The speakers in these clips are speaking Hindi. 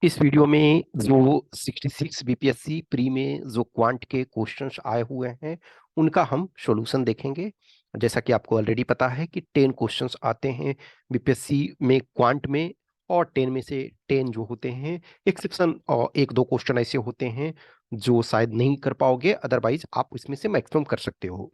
इस वीडियो में जो 66 बीपीएससी प्री में जो क्वांट के क्वेश्चंस आए हुए हैं उनका हम सॉल्यूशन देखेंगे। जैसा कि आपको ऑलरेडी पता है कि 10 क्वेश्चंस आते हैं बीपीएससी में क्वांट में, और 10 में से 10 जो होते हैं एक्सेप्शन, और एक दो क्वेश्चन ऐसे होते हैं जो शायद नहीं कर पाओगे, अदरवाइज आप इसमें से मैक्सिमम कर सकते हो।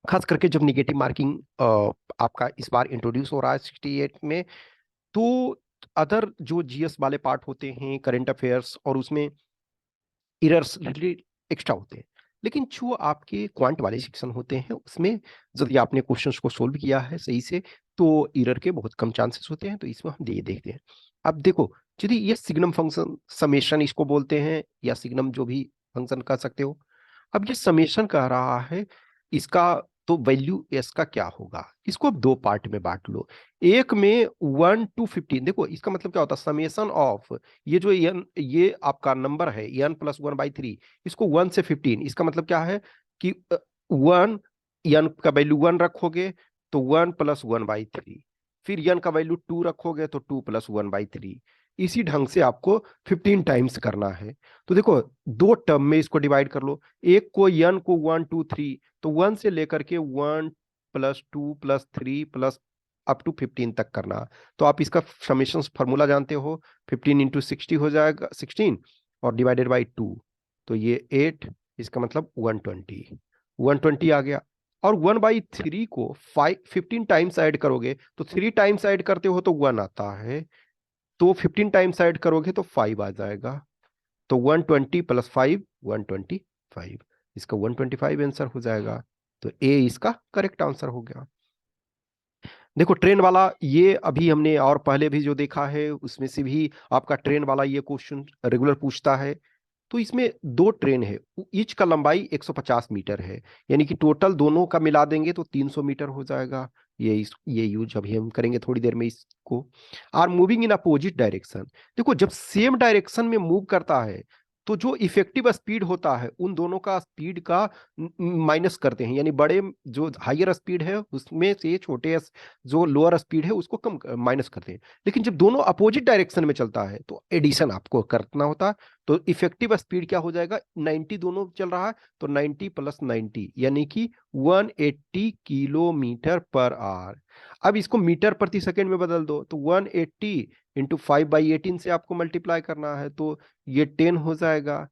खास करके जब निगेटिव मार्किंग आपका इस बार इंट्रोड्यूस हो रहा है 68 में, तो अदर जो जीएस वाले पार्ट होते हैं करंट अफेयर्स, और उसमें इरर्स लिटरली एक्स्ट्रा होते हैं। लेकिन जो आपके क्वांट वाले सेक्शन होते हैं उसमें यदि आपने क्वेश्चंस को सोल्व किया है सही से, तो इरर के बहुत कम चांसेस होते हैं। तो इसमें हम ये देखते हैं। अब देखो, यदि ये सिग्नम फंक्शन समेशन इसको बोलते हैं, या सिग्नम जो भी फंक्शन कह सकते हो। अब ये समेशन कह रहा है, इसका तो वैल्यू एस का क्या होगा, इसको अब दो पार्ट में बांट लो। एक में 1 to 15, देखो इसका मतलब क्या होता है, समेशन ऑफ ये जो एन, ये आपका नंबर है n+1/3, इसको 1 से 15, इसका मतलब क्या है कि 1 का वैल्यू 1 रखोगे तो 1+1/3, फिर n का वैल्यू 2 रखोगे तो 2+1/3। इसी ढंग से आपको 15 टाइम्स करना है। तो देखो, दो टर्म में इसको डिवाइड कर लो। एक को n को 1 2 3, तो 1 से लेकर के 1+2+3 प्लस अप टू 15 तक करना। तो आप इसका समेशन फार्मूला जानते हो, 15 × 60 हो जाएगा 16, और डिवाइडेड बाई 2, तो ये 8, इसका मतलब 120 आ गया। और 1/3 को 15 टाइम्स ऐड करोगे तो 3 टाइम्स ऐड करते हो तो 1 आता है, तो 15 टाइम्स ऐड करोगे तो 5 आ जाएगा। तो 120 + 5 125, इसका 125 आंसर हो जाएगा। तो ए इसका करेक्ट आंसर हो गया। देखो, ट्रेन वाला ये अभी हमने और पहले भी जो देखा है उसमें से भी आपका ट्रेन वाला ये क्वेश्चन रेगुलर पूछता है। तो इसमें दो ट्रेन है, ईच का लंबाई 150 मीटर है, यानी कि टोटल दोनों का मिला देंगे तो 300 मीटर हो जाएगा। ये यूज अभी हम करेंगे थोड़ी देर में इसको। Are moving in opposite direction, देखो जब सेम डायरेक्शन में मूव करता है तो जो इफेक्टिव स्पीड होता है उन दोनों का स्पीड का माइनस करते हैं, यानी बड़े जो हायर स्पीड है उसमें से छोटे जो लोअर स्पीड है उसको कम माइनस करते हैं। लेकिन जब दोनों अपोजिट डायरेक्शन में चलता है तो एडिशन आपको करना होता है। तो इफेक्टिव स्पीड क्या हो जाएगा, 90 दोनों चल रहा है तो 90 + 90 यानी कि 180 किलोमीटर पर आवर। अब इसको मीटर प्रति सेकंड में बदल दो, तो 180 इंटू 5/18 से आपको मल्टीप्लाई करना है, तो ये 10 हो जाएगा।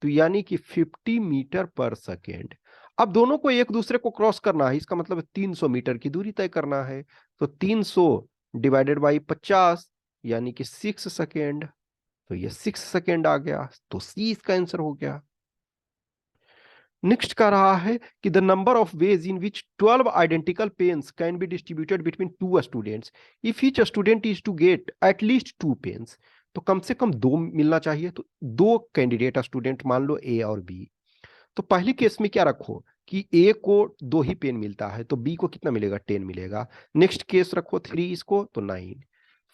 तो यानी कि 50 मीटर पर सेकेंड। अब दोनों को एक दूसरे को क्रॉस करना है, इसका मतलब 300 मीटर की दूरी तय करना है। तो 300 डिवाइडेड बाई 50 यानी कि 6 सेकेंड। तो ये 6 सेकेंड आ गया, तो सी इसका आंसर हो गया। नेक्स्ट का रहा है कि the number of ways in which 12 identical pens can be distributed between 2 students if each student is to get at least 2 pens. तो कम से कम दो मिलना चाहिए, तो दो कैंडिडेट स्टूडेंट मान लो ए और बी। तो पहले केस में क्या रखो कि ए को 2 ही पेन मिलता है तो बी को कितना मिलेगा, 10 मिलेगा। नेक्स्ट केस रखो 3 इसको तो 9,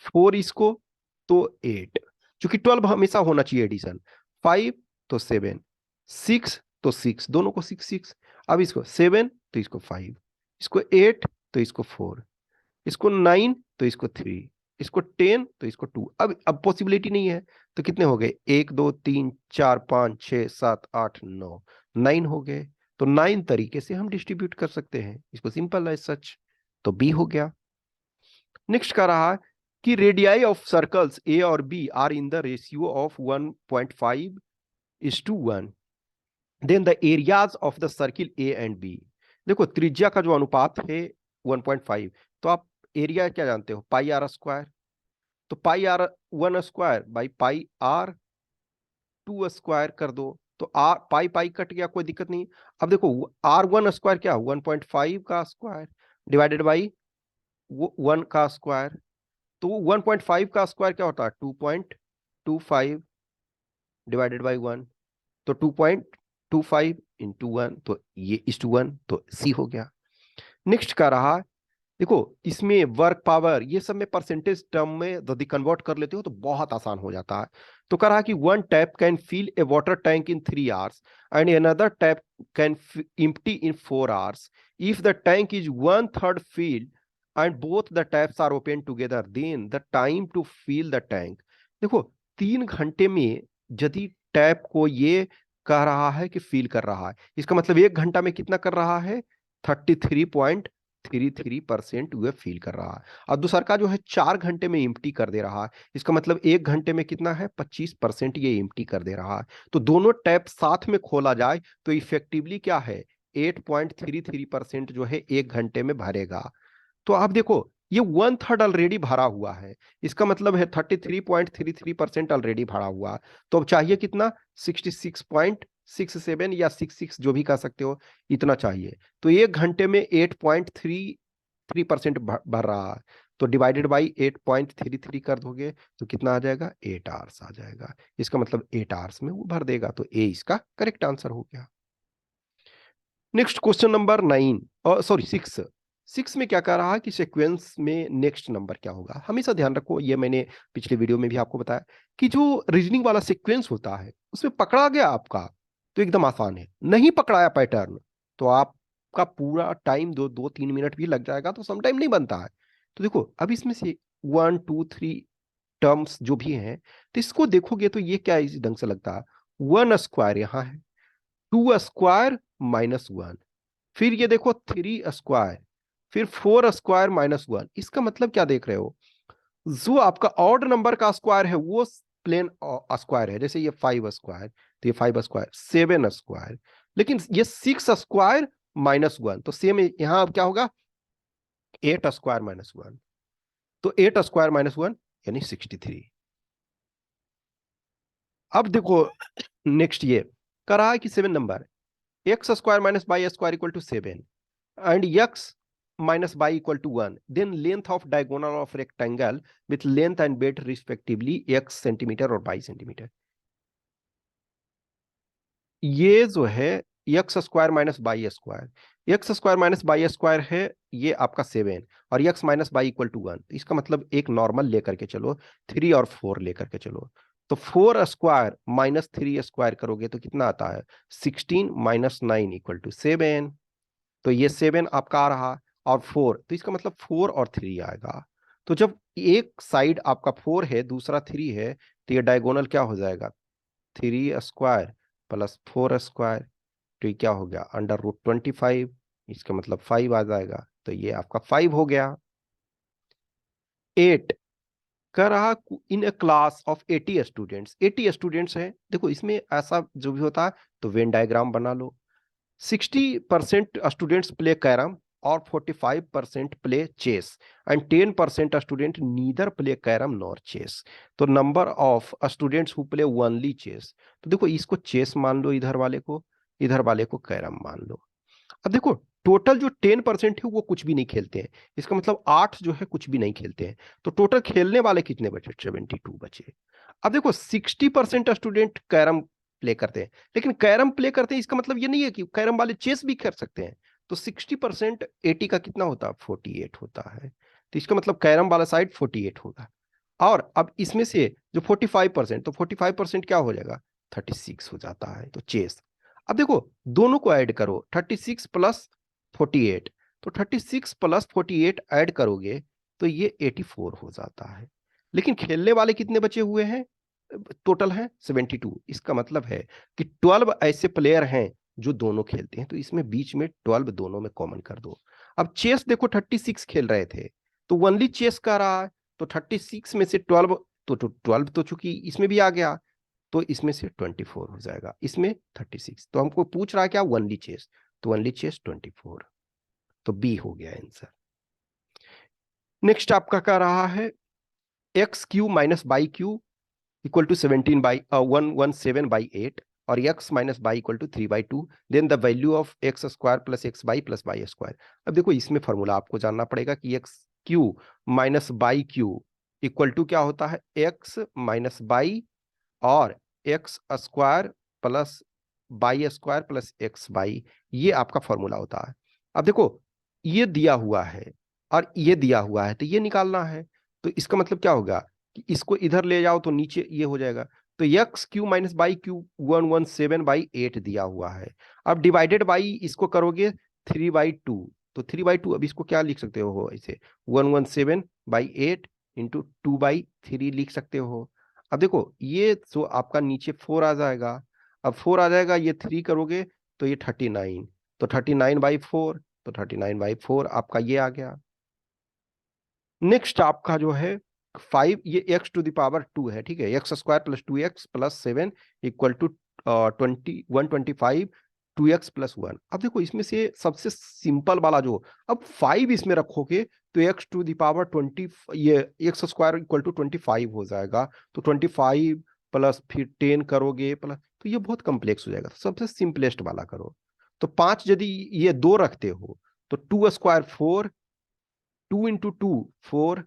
4 इसको तो 8, क्योंकि 12 हमेशा होना चाहिए एडिशन। 5 तो 7, 6 तो 6, दोनों को 6 6। अब इसको 7 तो इसको 5, इसको 8 तो इसको 4, इसको 9 तो इसको 3, इसको 10 तो इसको 2। अब पॉसिबिलिटी नहीं है, तो कितने हो गए, 1 2 3 4 5 6 7 8 9, 9 हो गए। तो 9 तरीके से हम डिस्ट्रीब्यूट कर सकते हैं इसको, सिंपल है सच। तो बी हो गया। नेक्स्ट का रहा कि रेडियाई ऑफ सर्कल्स ए और B are in the ratio of 1.5:1, then the areas of the circle A and B. देखो, त्रिज्या का जो अनुपात है 1.5, तो आप एरिया क्या जानते हो, पाई आर स्क्वायर। तो pi r 1 square by pi r 2 square कर दो, तो आर पाई पाई कट गया, कोई दिक्कत नहीं। अब देखो, R1 स्क्वायर क्या, 1.5 का स्क्वायर डिवाइडेड बाई 1 का स्क्वायर। तो 1.5 का स्क्वायर क्या होता है, 2.25 डिवाइडेड बाई 1। तो 2.25 × 1, तो ये इस टू 1, तो सी हो गया। नेक्स्ट का रहा, देखो इसमें वर्क पावर ये सब में परसेंटेज टर्म में यदि कन्वर्ट कर लेते हो तो बहुत आसान हो जाता है। तो कह रहा कि 1 tap can fill a water tank in 3 hours and another tap can empty in 4 hours। If the tank is 1/3 filled and both the taps are open together, then the time to fill the tank। देखो, 3 घंटे में यदि टैप को ये कह रहा है कि फील कर रहा है, इसका मतलब 1 घंटा में कितना कर रहा है, 33.33% वह फील कर रहा है। और दूसरा का जो है 4 घंटे में एम्प्टी कर दे रहा है, इसका मतलब 1 घंटे में कितना है, 25% ये एम्प्टी कर दे रहा है। तो दोनों टैप साथ में खोला जाए तो इफेक्टिवली क्या है, 8.33% जो है 1 घंटे में भरेगा। तो आप देखो ये 1/3 ऑलरेडी भरा हुआ है, इसका मतलब है 33.33% ऑलरेडी भरा हुआ। तो अब चाहिए कितना, 66.67 या 66 जो भी कह सकते हो, इतना चाहिए। तो 1 घंटे में 8.33% भर रहा है, तो डिवाइडेड बाई 8.33 कर दोगे तो कितना आ जाएगा, 8 आवर्स आ जाएगा। इसका मतलब 8 आवर्स में वो भर देगा। तो ए इसका करेक्ट आंसर हो गया। Next question number 9, sorry 6। 6 में क्या कह रहा है कि सीक्वेंस में नेक्स्ट नंबर क्या होगा। हमेशा ध्यान रखो, ये मैंने पिछले वीडियो में भी आपको बताया कि जो रीजनिंग वाला सीक्वेंस होता है उसमें पकड़ा गया आपका तो एकदम आसान है, नहीं पकड़ाया पैटर्न तो आपका पूरा टाइम 2-3 मिनट भी लग जाएगा, तो सम टाइम नहीं बनता है। तो देखो अब इसमें से 1 2 3 टर्म्स जो भी हैं, तो इसको देखोगे तो ये क्या इस ढंग से लगता है, 1 स्क्वायर यहाँ है, 2 स्क्वायर -1, फिर ये देखो 3 स्क्वायर, फिर 4 स्क्वायर -1। इसका मतलब क्या देख रहे हो, जो आपका ऑड नंबर का स्क्वायर है वो प्लेन स्क्वायर है, जैसे ये 5 स्क्वायर, तो ये 5 स्क्वायर, 7 स्क्वायर, लेकिन ये 6 स्क्वायर -1, तो सेम यहां अब क्या होगा, 8 स्क्वायर -1, तो 8 स्क्वायर -1 यानी 63। अब देखो नेक्स्ट ये कह रहा है कि 7 number, x² - y² = 7 and x minus y equal to 1, then length of diagonal of rectangle with length and width respectively x centimetre और y सेंटीमीटर। ये जो है x² - y² है, ये आपका 7 और x - y = 1, इसका मतलब एक नॉर्मल लेकर के चलो, 3 और 4 लेकर के चलो, तो 4 स्क्वायर -3 स्क्वायर करोगे तो कितना आता है, 16 - 9 = 7। तो ये 7 आपका आ रहा और 4, तो इसका मतलब 4 और 3 आएगा। तो जब एक साइड आपका 4 है दूसरा 3 है, तो ये डायगोनल क्या हो जाएगा, 3 स्क्वायर प्लस 4 स्क्वायर, तो ये क्या हो गया, √25, इसका मतलब 5 आ जाएगा, तो ये आपका 5 हो गया। 8 कह रहा, इन ए क्लास ऑफ 80 स्टूडेंट्स, 80 स्टूडेंट्स हैं, देखो इसमें ऐसा जो भी होता है तो वेन डायग्राम बना लो। 60% स्टूडेंट्स प्ले कैरम और 45% play chess and 10% student neither play carrom nor chess. तो number of students who play only chess, तो देखो इसको चेस मान लो, इधर वाले को कैरम मान लो। अब देखो टोटल जो 10% है वो कुछ भी नहीं खेलते हैं, इसका मतलब 8 जो है कुछ भी नहीं खेलते हैं, तो टोटल खेलने वाले कितने बचे, 72 बचे। अब देखो 60% स्टूडेंट कैरम प्ले करते हैं, लेकिन कैरम प्ले करते हैं इसका मतलब ये नहीं है कि कैरम वाले चेस भी कर सकते हैं। तो 60% 80 का कितना होता है, 48 होता है, तो इसका मतलब कैरम वाला साइड 48 होगा। और अब इसमें से जो 45%, तो 45% क्या हो जाएगा, 36 हो जाता है, तो चेस। अब देखो दोनों को ऐड करो, 36 प्लस 48, तो 36 प्लस 48 ऐड करोगे तो ये 84 हो जाता है। लेकिन खेलने वाले कितने बचे हुए हैं, टोटल है 72, इसका मतलब है कि 12 ऐसे प्लेयर हैं जो दोनों खेलते हैं, तो इसमें बीच में 12 दोनों में कॉमन कर दो। अब चेस देखो 36 खेल रहे थे, तो ओनली चेस का रहा है, तो 36 में से 12, तो 12 तो चूंकि इसमें भी आ गया, तो इसमें से 24 हो जाएगा, इसमें 36, तो हमको पूछ रहा है क्या, ओनली चेस, तो ओनली चेस 24, तो बी हो गया आंसर। नेक्स्ट आपका कह रहा है x³ - y³ = 117/8 और x - y = 3/2, then the value of x² + xy + y²। अब देखो इसमें फॉर्मूला आपको जानना पड़ेगा कि x³ - y³ इक्वल टू क्या होता है, x - y और x² + y² + xy, ये आपका फॉर्मूला होता है। अब देखो ये दिया हुआ है और ये दिया हुआ है, तो ये निकालना है, तो इसका मतलब क्या होगा कि इसको इधर ले जाओ तो नीचे ये हो जाएगा, तो x³ - y³ 117/8 दिया हुआ है। अब डिवाइडेड बाई इसको करोगे 3/2, तो 3/2, अब इसको क्या लिख सकते हो ऐसे, 117/8 × 2/3 लिख सकते हो। अब देखो ये तो आपका नीचे 4 आ जाएगा, अब 4 आ जाएगा, ये 3 करोगे तो ये 39, तो 39/4, तो 39/4 आपका ये आ गया। नेक्स्ट आपका जो है 5, ये x⁻², है ठीक है, x² + 2x + 7 = 125, 2x + 1। अब देखो इसमें से सबसे सिंपल वाला जो, अब 5 इसमें रखोगे तो x⁻20, ये x² = 25 हो जाएगा, तो 25 प्लस फिर 10 करोगे प्लस, तो ये बहुत कॉम्प्लेक्स हो जाएगा, सबसे सिंपलेस्ट वाला करो। तो 5 यदि ये 2 रखते हो तो 2² 4, 2 × 2 4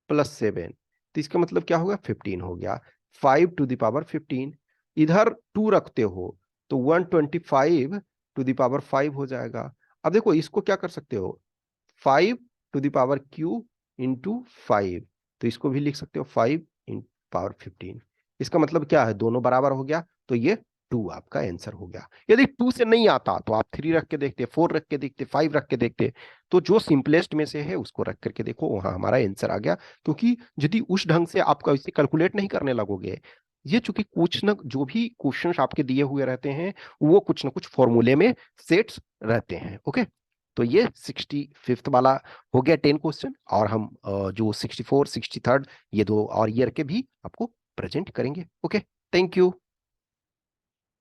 + 7, तो इसका मतलब क्या होगा, 15 हो गया, 5⁻15। इधर 2 रखते हो तो 125⁵ हो जाएगा। अब देखो इसको क्या कर सकते हो, 5⁵ × 5, तो इसको भी लिख सकते हो 5⁻15। इसका मतलब क्या है, दोनों बराबर हो गया, तो ये 2 आपका आंसर हो गया। यदि 2 से नहीं आता तो आप 3 रख के देखते, 4 रख के देखते, 5 रख के देखते, तो जो सिंपलेस्ट में से है उसको रख करके देखो, वहां हमारा आंसर आ गया। क्योंकि यदि उस ढंग से आप इसे कैलकुलेट नहीं करने लगोगे, ये चूंकि कुछ न जो भी क्वेश्चंस आपके दिए हुए रहते हैं वो कुछ ना कुछ फॉर्मूले में सेट्स रहते हैं। ओके, तो ये 65th वाला हो गया 10 क्वेश्चन, और हम जो 64, 63 ये 2 और ईयर के भी आपको प्रेजेंट करेंगे। Okay, thank you.